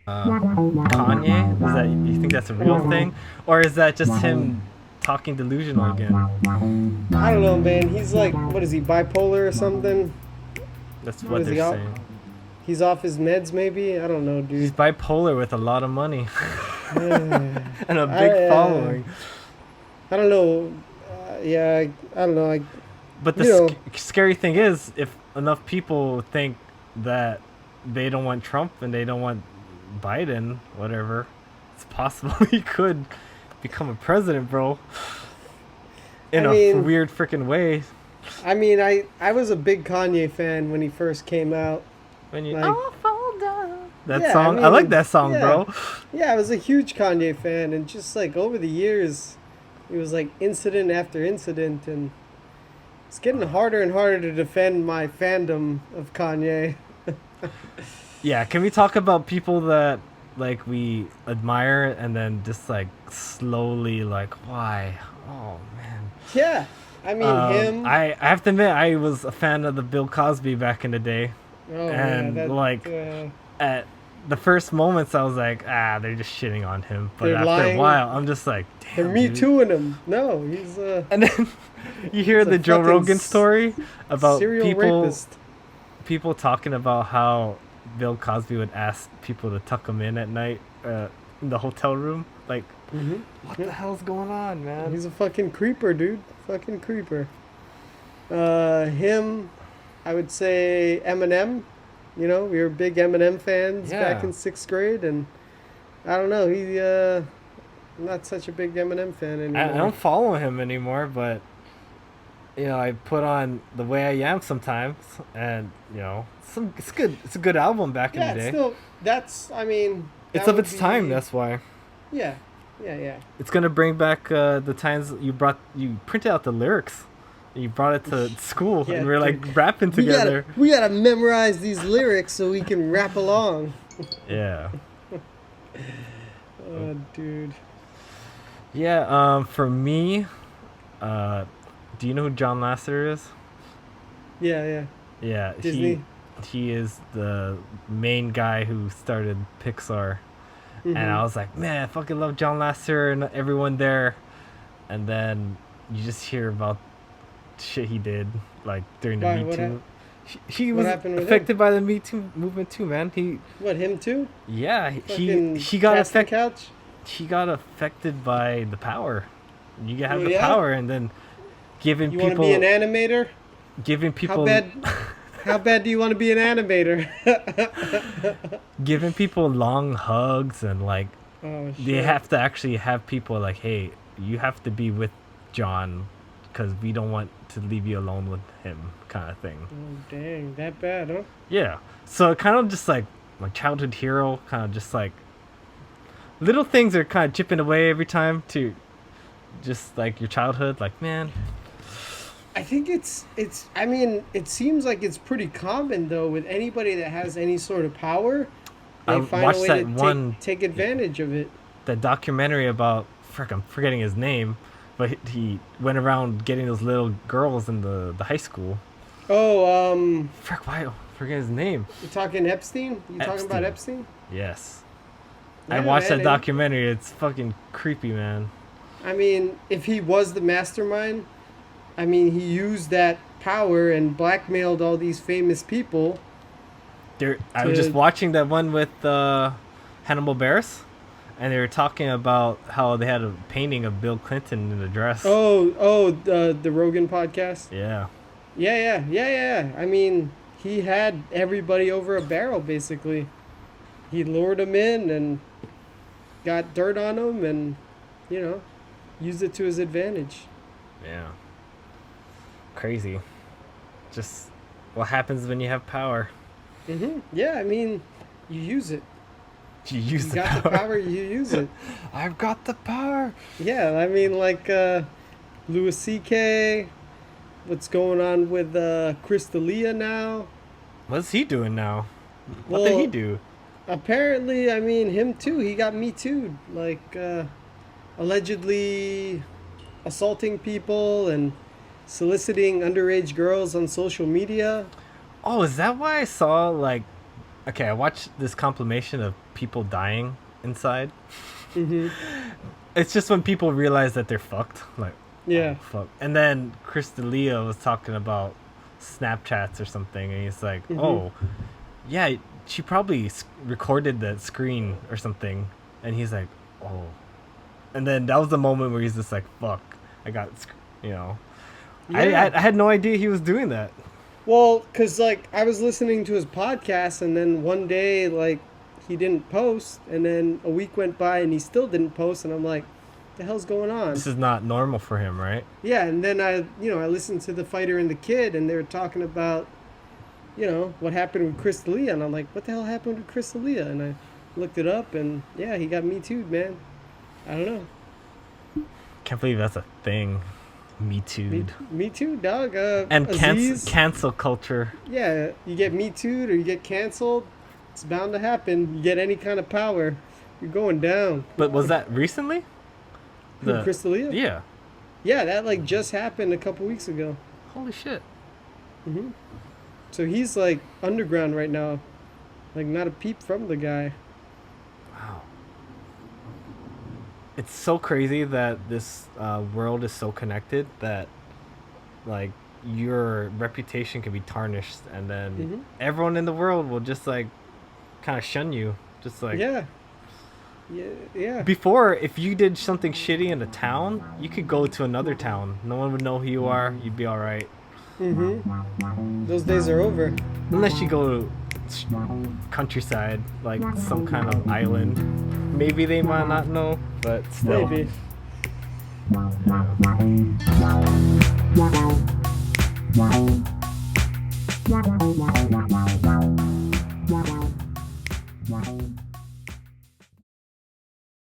Kanye? Is that you think that's a real thing, or is that just him talking delusional again? I don't know, man. He's like, what is he, bipolar or something? That's What what is they're he off? saying. He's off his meds, maybe. I don't know, He's dude. bipolar with a lot of money I and a big following. I don't know. Yeah, I don't know. But the You know, scary thing is, if enough people think that they don't want Trump and they don't want Biden, whatever, it's possible he could become a president, bro, in I a mean, weird freaking way. I was a big Kanye fan when he first came out. When you Like, all fall down. That yeah, song, I like that song, yeah, bro. yeah. I was a huge Kanye fan, and just like over the years, it was like incident after incident, and it's getting harder and harder to defend my fandom of Kanye. Yeah, can we talk about people that like we admire and then just like slowly like why? Oh man. Yeah, I mean him. I have to admit I was a fan of the Bill Cosby back in the day, Oh yeah, and that like at the first moments I was like, they're just shitting on him. But they're after a lying. while, I'm just like, They're damn, me dude. tooing him. No, he's And then you hear he's a the Joe fucking Rogan story about serial rapist. people talking about how Bill Cosby would ask people to tuck him in at night in the hotel room. Like, Hmm. what the hell's going on, man? He's a fucking creeper, dude. Fucking creeper. Him, I would say Eminem. You know, we were big Eminem fans back Yeah. in sixth grade, and I don't know. I'm not such a big Eminem fan I anymore. don't follow him anymore, but you know, I put on The Way I Am sometimes, and you know, it's good. It's a good album back in Yeah, the it's day. still that's. I mean, It's that of would its time. be- That's why Yeah, yeah, yeah. it's gonna bring back the times you printed out the lyrics. You brought it to school, Yeah, and we are like dude. rapping together. We gotta memorize these lyrics so we can rap along. Yeah. Oh, dude. Yeah, for me, do you know who John Lasseter is? Yeah, yeah. Yeah, Disney. he is the main guy who started Pixar, and I Mhm. was like, man, I fucking love John Lasseter and everyone there, and then you just hear about shit he did like during the Why, Me what Too. He what was happened with affected by the Me Too movement too, man. What, him too? Yeah, Fucking he got cast the affected. couch? He got affected by the power. You have Oh, the yeah? power, and then giving You want to people be an animator? giving How people bad? How bad do you want to be an animator? giving people long hugs and like Oh shit! they have to actually have people like, hey, you have to be with John because we don't want to leave you alone with him, kind of thing. Oh dang, that bad, huh? Yeah. So kind of just like my childhood hero, kind of just like little things are kind of chipping away every time to just like your childhood. Like, man, I think it's. I mean, it seems like it's pretty common though with anybody that has any sort of power. They I find a watched way that to one take advantage of it. that documentary about frick, I'm forgetting his name, but he went around getting those little girls in the high school. Oh, Frick, why I forget his name? you talking Epstein? You talking about Epstein. Epstein? Yes. I Yeah, watched man, that documentary. It's fucking creepy, man. I mean, if he was the mastermind, I mean, he used that power and blackmailed all these famous people. I was just To- watching that one with Hannibal Buress, and they were talking about how they had a painting of Bill Clinton in a dress. The Rogan podcast. Yeah. Yeah. I mean, he had everybody over a barrel basically. He lured them in and got dirt on them, and you know, used it to his advantage. Yeah. Crazy. Just what happens when you have power. Yeah, I mean, you use it. You use You the got the power, you use it. I've got the power. Yeah, I mean, like Louis C.K. What's going on with Chris D'Elia now? What's he doing now? What did he Well, do? Apparently, I mean, him too. He got Me Too, like allegedly assaulting people and soliciting underage girls on social media. Oh, is that why I saw like? Okay, I watched this compilation of people dying inside. Mm-hmm. It's just when people realize that they're fucked, like, Yeah. oh, fuck. And then Chris D'Elia was talking about Snapchats or something, and he's like, Mhm. oh, yeah, she probably recorded that screen or something, and he's like, oh. And then that was the moment where he's just like, fuck, I got, you know. Yeah. I had no idea he was doing that. Well, because, like, I was listening to his podcast, and then one day, like, he didn't post, and then a week went by, and he still didn't post, and I'm like, the hell's going on? This is not normal for him, right? Yeah, and then I listened to The Fighter and the Kid, and they were talking about, what happened with Chris D'Elia, and I'm like, what the hell happened with Chris D'Elia? And I looked it up, and yeah, he got Me Too'd, man. I don't know. Can't believe that's a thing. Me Too. Me Too, dog. And Aziz, cancel culture. yeah, you get Me Too'd or you get canceled, it's bound to happen. You get any kind of power, you're going down. But was that recently? Who, Chris D'Elia? Yeah. Yeah, that like just happened a couple weeks ago. Holy shit. hmm So he's like underground right now, like not a peep from the guy. Wow. It's so crazy that this world is so connected that, like, your reputation can be tarnished, and then Mhm. everyone in the world will just like kind of shun you. Just like Yeah. Yeah. before, if you did something shitty in a town, you could go to another town. No one would know who you are. You'd be all right. Those days are over. Unless you go to countryside, like some kind of island. Maybe they might not know, but still. Maybe. Wow.